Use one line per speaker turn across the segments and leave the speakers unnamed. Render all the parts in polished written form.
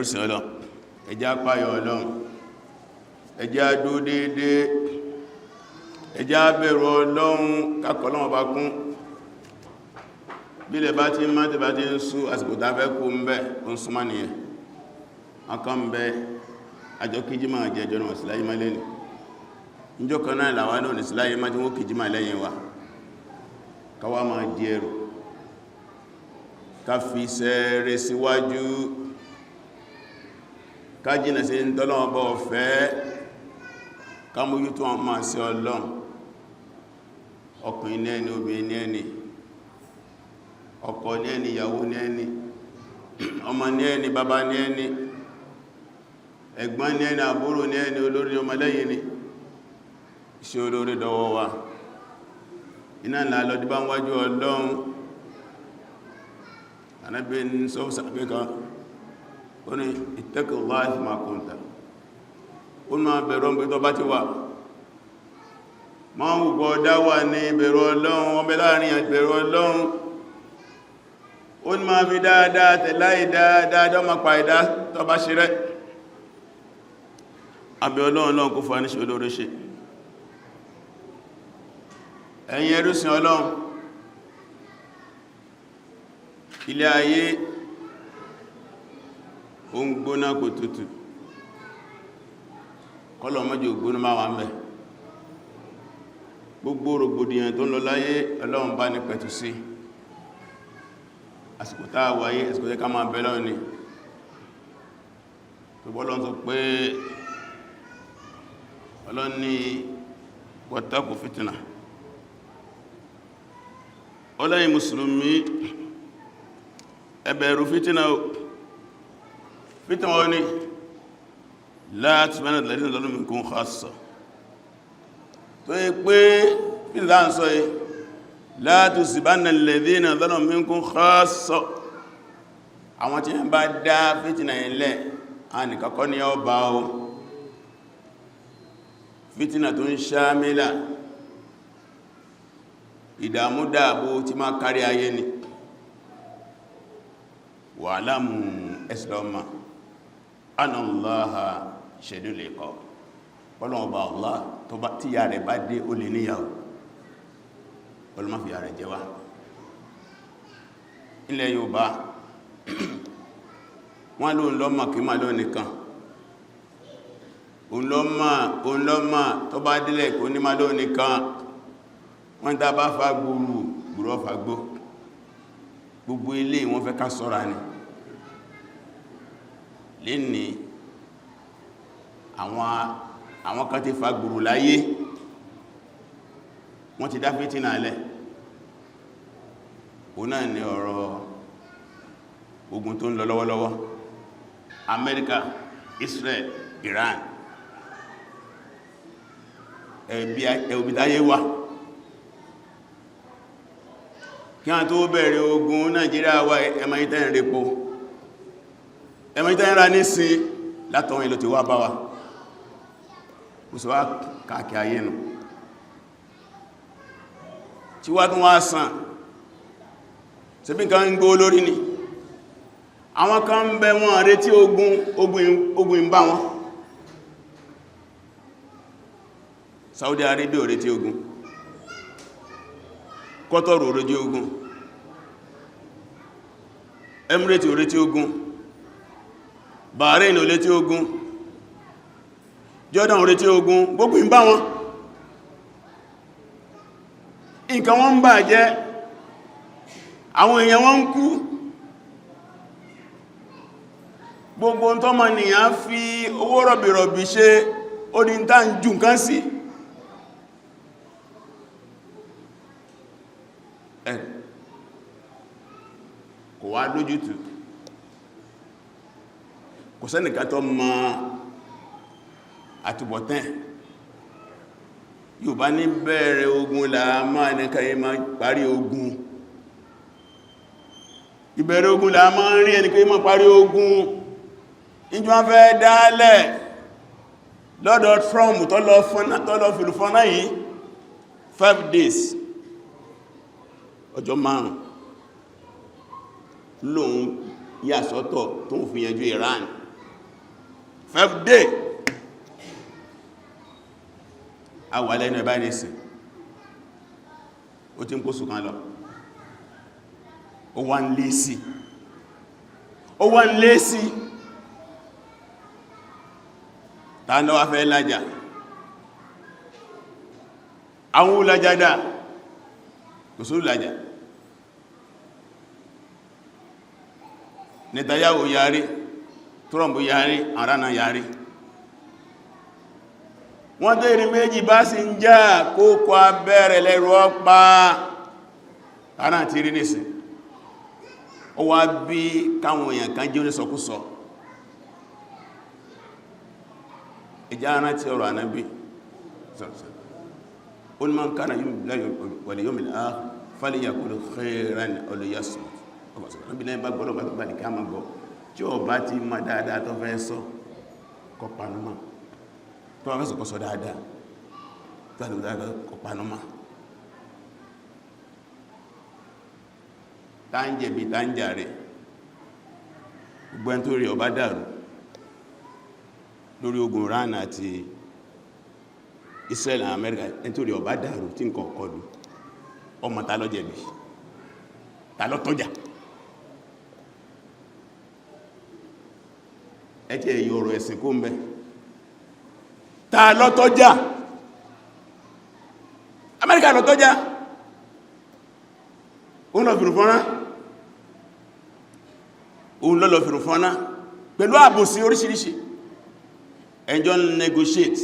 ẹrùsìn Ọlọ́run ẹjá páyọ Ọlọ́run ẹjá dúró déédéé ẹjá bẹ̀rù Ọlọ́run kákọ̀ Ọlọ́run bá kún bílẹ̀ bá ti má tí bá ti ń sú àsìkò tá fẹ́ kó ń bẹ́ ó ń súnmọ́ nìyẹn ọkàn ń bẹ àjọ kíjímà jẹ́ ìjọ náà síláyé má lẹ́nu níjọ́ kan náà làwọn náà ní síláyé má tí wọ́n kíjímà lẹ́yìn wa káwà máa di ẹrù ká fi sẹ́rẹ̀ síwájú ká jìnà sí tọ́lọ́wọ́ bọ́ ọ̀fẹ́ ká mójú tó wọn máa sí Ọlọ́run ọkùnrin ní ẹni obìnrin ní ẹni ọkọ ní ẹni ìyàwó ní ẹni ọmọ ní ẹni bàbá ní ẹni ẹ̀gbọ́n ní ẹni àbúrò ní ẹni olórí ọmọlẹ́yìn ni iṣẹ́ olórí dọwọ́ wa iná ńlá lọ́dí bá ń wájú Ọlọ́run Ànábì ní sọ́fẹ́sàgbé kan ó ní ittaqillaha ma kunta ó máa bẹ̀rọ ń pẹ́ tó bá ti wà máa ń gbogbo ọdá wà ní ìbẹ̀rù Ọlọ́run ọmọ láàrin ìbẹ̀rù Ọlọ́run ó ní máa fi dáadáa tẹ̀láì dáadáa ọmọ pa ìdá tó bá ṣe rẹ̀ abẹ́ Ọlọ́run náà kó fà ní ṣe olóore ṣe ẹ̀yin ẹrúsìn Ọlọ́run ilé ayé ó ń gbóná kò tutù kọ́lọ̀ mọ́jọ gbóná máa wà mẹ́ gbogbo rògbòdìyàn tó ń lọ láyé Ọlọ́run bá ní pẹ̀tù sí àsìkò tá a wáyé àsìkò tẹ́ ká máa bẹ Ọlọ́run ni tó bọ́lọ́n sọ pé Ọlọ́run ní wattaqu fitna ọlọ́yin mùsùlùmí ẹ bẹ̀rù fìtínà o fìtínà wọ́n ni la tusibanna alladhina zalamu minkum khassa tó yí pé fìtínà ń sọ yí la tusibanna alladhina zalamu minkum khassa àwọn tí wọ́n bá dá fìtínà ilẹ̀ a nìkàkọ́ ní ọba o fìtínà tó ń ṣámílà ìdàmú dáàbò tí máa kárí ayé ni wà lámù ẹ̀sìlọ́mà anallaha shadidul iqab ọlọ́wọ́ bá Allah tó bá tí ya rẹ̀ bá dé ó lè níyàwó ọlọ́mà fi ya rẹ̀ jẹ́ wá ilẹ̀ Yorùbá wọ́n ló ń lọ́mà kí máa lónìí kan òun lọ́mà tó bá dílẹ̀ kó ní máa lónìí kan wọ́n tá bá fa gbúrú ọfà gbó gbogbo ilé wọ́n fẹ́ ká ṣọ́ra ni lè ní àwọn kan ti fa gbúrú láyé wọ́n ti dá fìtínà alẹ́ o náà ni ọ̀rọ̀ ogun tó ń lọ lọ́wọ́lọ́wọ́ Amẹ́ríkà, Israel, Iran ẹ̀bí táyé wà kí a tó bẹ̀rẹ̀ ogun Nàìjíríà wà ẹmọ ìtẹ́rin repo ẹmọ ìtẹ́rin ra ní sí látọ̀wọ̀n ìlò tí wá bá wa kò sọ wá káàkiri ayé nù tí wá tún wá sàn ṣe bí nǹkan ń gbó lórí ni àwọn kan ń bẹ wọn retí ogun ń bá wọn Saudi Arabia ò retí ogun Kọ́tọ̀rù ò retí ogun Emirates ò retí ogun Bahrain ò retí ogun Jordan ò retí ogun gbogbo ń bá wọn nǹkan wọn ń bà jẹ́ àwọn èèyàn wọn ń kú gbogbo ń tọ́mọ nìyàn fi owó rọ̀bìrọ̀bì ṣe ó ní ń tàn jù nǹkan sí kò wá lójútù kò sẹ́nìkan tó mọ̀ àtúbọ̀tán Yorùbá ní bẹ̀rẹ̀ ogun là máa nìka yí máa parí ogun ìbẹ̀rẹ̀ ogun là máa ń rí ẹnìkan yí máa parí ogun ìjọ wọ́n fẹ́ dálẹ̀ lọ́dọ̀ Trump tọ́lọ fìlúfọ́nà yìí 5 days ọjọ́ 5 lóhun yà sọ́tọ̀ tó ń fi yanjú Iran 5th day àwàlẹ́ inú ẹ̀bá ìrìnsìn ó ti ń kó sùkán lọ ó wá ń lé sí tàà náà wá fẹ́ lájà àwọn olàjádà kò sórí lájà Netanyahu yarí Trump yarí àránà yarí wọ́n tó ìrìn méjì bá sì ń já kókò abẹ́rẹ̀ lẹ́rù ọpá ara ti rí nìsìn ó wá bí káwọn èèyàn kan jẹ́ onísọkúsọ ìjá ara ti ọ̀rọ̀ Ànábì ó ní man kana wal yawmil akhir falyaqul khayran aw liyasmut ọgbọ̀sọ̀rọ̀ náà bá gbọ́dọ̀ bá tó bá ní ká máa gbọ́ tí ó bá ti mọ̀ dáadáa tó fẹ́ sọ kó panumọ́ tó wọ́n fẹ́sọ̀ kọ́ sọ dáadáa tó wọ́n dáadáa kọ panumá táńjẹ̀ bí táńjà rẹ̀ gbogbo ẹn tó rí ọba dàrú lórí ogun Iran àti Israel and America ẹn tó rí ọba dàrú tí nǹkan kọlù ọmọ ta ló jẹ̀bi ta ló tọ́jà ẹjẹ́ èyí ọ̀rọ̀ ẹ̀sìn kó ń bẹ ta ló tọ́jà Amẹ́ríkà ló tọ́jà òun lọ fìrùfọ́nà òun lọ́lọ́ fìrùfọ́nà pẹ̀lú àbòsí oríṣiríṣi ẹjọ́ negotiate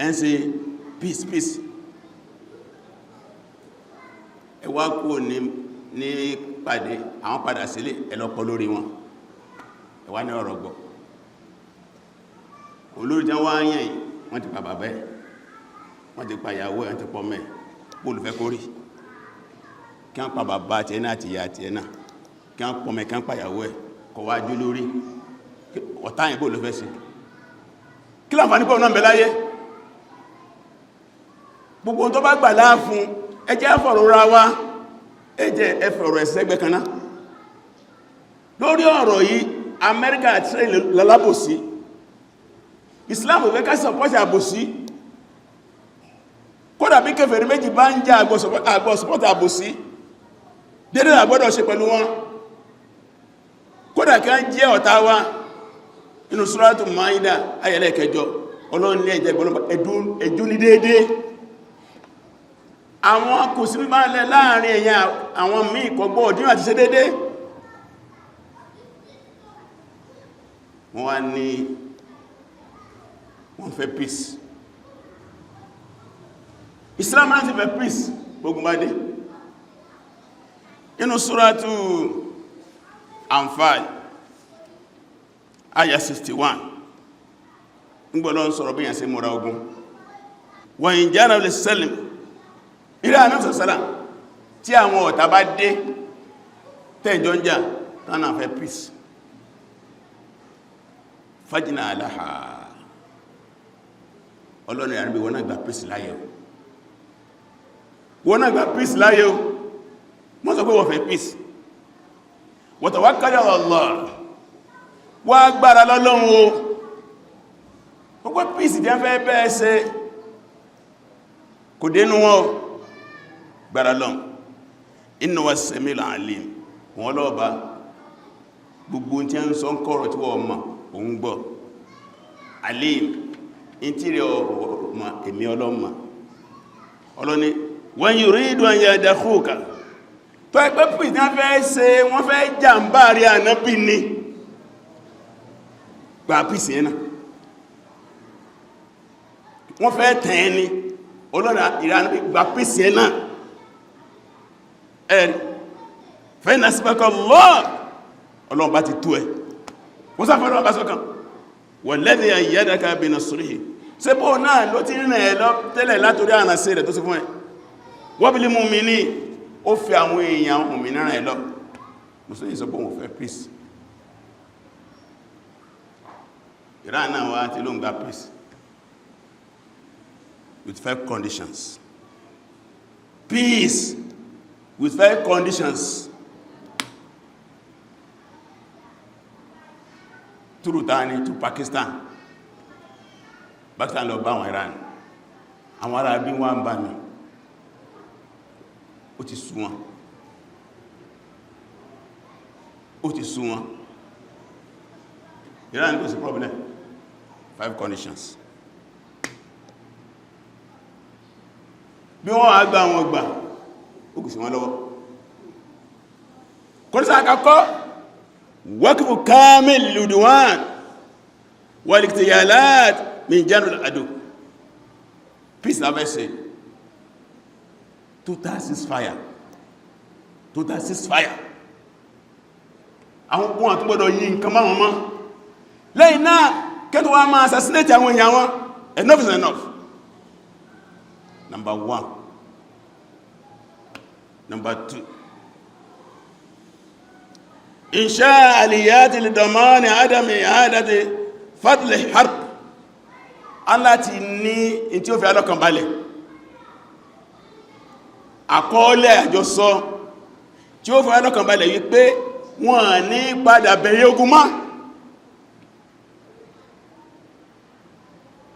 ẹ́ ń ṣe peace ẹwà kú ní pàdé àwọn padà sílé ẹlọ́pọ̀ lórí wọn ẹwà ní ọ̀rọ̀ gbọ́ olórí jẹ́ wá yẹn wọ́n ti pa bàbá ẹ̀ wọ́n ti pa ìyàwó ẹ̀ wọ́n ti pọ̀ mẹ́ olùfẹ́ kórí kí wọ́n pa bàbá àti ẹ̀nà àti ìyá àti ẹ̀nà kí wọ́n pọ̀ mẹ́ kí wọ́n pa ìyàwó ẹ̀ kọ̀ wá jú lórí ọ̀tá yẹn bó ló fẹ́ sí kí láǹfààní pọ̀ náà bẹ láyé gbogbo tó bá gbà láàfún ẹjẹ́ ẹfọ̀rọ̀ra wá ẹjẹ́ ẹfọ̀rọ̀ ẹ̀sẹ́gbẹ́ kaná lórí ọ̀rọ̀ yìí Amẹ́ríkà àti Israel lalábòsí Islam ò fẹ́ ká sọpọ́tì àbòsí kódà bí kèfèrí méjì bá ń jà àgbọ̀sọpọ́tì àbòsí dédé àgbọ́dọ̀ ṣe pẹ̀lú wọn kódà kí wọ́n jẹ́ ọ̀tá wa inú Suratu Maida ayẹlẹ́ kẹjọ Ọlọ́run ní ẹjẹ́ ìgbọ́lọ́pàá ẹdún ní déédéé àwọn kò sí mímọ̀ lẹ láàrin èyàn àwọn míì kọgbọ́ ọdún àti ṣe dédé wọ́n wá ní wọ́n fẹ́ peace Islam náà ti fẹ́ peace gbogbo bá dé inú Suratu Anfal aya 61 nígbọ́lọ́ ń sọ̀rọ̀ bí yàn sí múra ogun wọ́n yìn jára lè sẹ́lìm ilé ànábì sàlám tí àwọn ọ̀tá bá dé tẹ́jọ ń jà tánà fẹ́ peace fajina aláha ọlọ́nà ìrìnbí wọ́n náà gba peace láyé o wọ́n náà gba peace láyé o wọ́n sọ pé wọ́n fẹ́ peace wa tawakkal ala Allah wá gbára lọ́lọ́run o gbogbo peace jẹ́ fẹ́ bẹ́ẹ̀ ṣe kò dénú wọn gbára lọ́n inna wa sami'ul alim wọn lọ́ọ̀bá gbogbo tí a ń sọ ń kọ́rọ̀ tí wọ́n mọ̀ òun gbọ́ alim in tí rẹ̀ ọmọ èmì ọlọ́mà ọlọ́ni wọ́n yuridu an yadakhuka tó ẹgbẹ́ pìí tí wọ́n fẹ́ ṣe wọ́n fẹ́ jàmbá rí ànábì ní gbà pìsì ẹ̀nà wọ́n fẹ́ tẹ̀ ní ọlọ́nà ìrànà gbà pìsì ẹ̀nà ẹ̀rì fẹ́ na sípẹ́kọ̀ lọ́ ọlọ́run bá ti tó ẹ wọ́n sáfẹ́ lọ́wọ́ bá sọ́kàn wọ́n lẹ́dẹ̀ ayyadaka bi nasrihi ṣe bó náà ló ti rìn ẹ̀ lọ tẹ́lẹ̀ látorí ànàṣẹ́ rẹ̀ tó sì fún ẹ wa bil mu'minin ó fi àwọn èèyàn òmìnira ẹ̀ lọ mùsùlùmí sọ pé wọ́n fẹ́ peace Iran náà wá ti ló ń gba peace with 5 conditions peace with 5 conditions through Tani to Pakistan Pakistan lọ bá àwọn Iran, àwọn ará bí wọ́n ń bá mi, ó ti sú wọn, Iran kò sí problem, 5 conditions. Bí wọ́n á gbà wọn gbà, ó kù sí wọn lọ́wọ́. Kọ́rísà àkọ́kọ́, waqfu kamil ludwan wal iktiyalat min janil adu. Peace na fẹ́ ṣe. Total ceasefire. Àwọn kún àtúgbọ́dọ̀ yí nǹkan máa wọn mọ́. Lẹ́yìn náà, kẹ́tù wá máa assassinate àwọn èèyàn wọn. Enough is enough. Number 1. Number 2. Insha aliyati lidamani adami adati fadli harb. Allah ti ní in tí ó fi alọ́kàn balẹ̀. Àkọọ́lẹ̀ àjọsọ tí ó fi alọ́kàn balẹ̀ wípé wọ́n ní padà bẹ̀rẹ̀ ogun mọ́.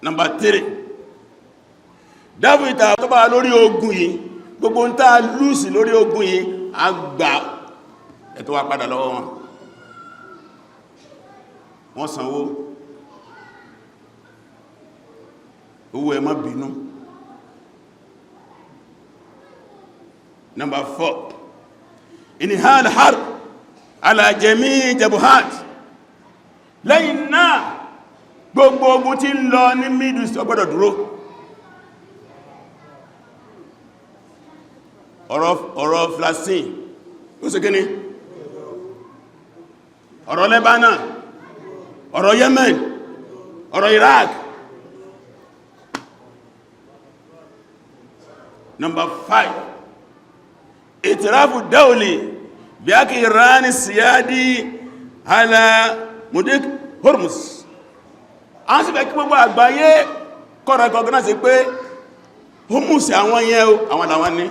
Number 3. Dáfídà tó bá lórí ogun yìí, gbogbo ń tàà lùsì lórí ogun yìí, a gbà ẹ̀tọ́ wa padà lọ́wọ́ wọn. Wọ́n sanwó, owó ẹ má bínú. Number 4. Inihal harb ala jami jabuhat. Lẹ́yìn náà, gbogbo ogun tí ń lọ ní Middle East ó gbọ́dọ̀ dúró. Ọ̀rọ̀ Palestine, ó sì kíní? Ọ̀rọ̀ Lebanon, ọ̀rọ̀ Yemen, ọ̀rọ̀ Iraq. Number 5. Itirafu dawli bí a kì í rání siyadi ala mudik Hormuz. A ń sì fẹ́ kí gbogbo àgbáyé kọ́rọ̀ recognize pé Hormuz àwọn yẹn o, àwọn làwọn ní,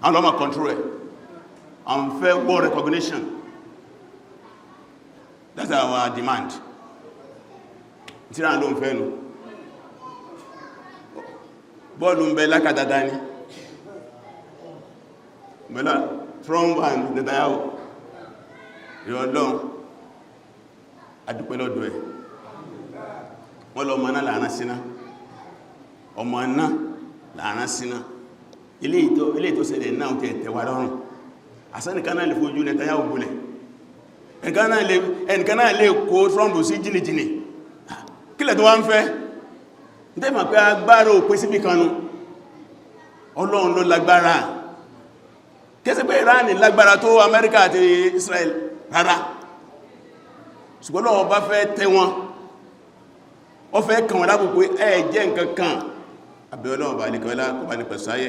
àwọn lọ́mọ control ẹ̀. A ń fẹ́ war recognition. That's our demand. Tíra ló ń fẹ́ nù. Bọ́ọ̀lù ń bẹ lákàdádá ní. Bẹ́lá, Trump and Netanyahu. Ìrọ̀lọ́un, adúpẹ́ lọ́dọ̀ ẹ̀. Wọ́n lọ ọmọ náà láàrín síná. Ọmọ náà láàrín síná. Ilé ìtò ṣẹlẹ̀ náà tẹ̀wà lọ́rùn. Àsánìkan náà lè fojú Netanyahu gúnlẹ̀. Ẹnìkan náà lè kó Trump sí jìnìjìnì. Kílẹ̀ tó wá ń fẹ́? Dẹ́mà pé agbára òpin síbì kanú. Ọlọ́run ló lágbára. Kẹ́sí pé Iran lágbára tó Amẹ́ríkà àti Israel rárá. Ṣùgbọ́n Ọlọ́run bá fẹ́ tẹ́ wọn. Ó fẹ́ kàn wọ́n lábò pé ẹ jẹ́ nǹkan kan. Àbẹ̀ Ọlọ́run bá lè kọ́lá kó bá ní pẹ̀sáyé.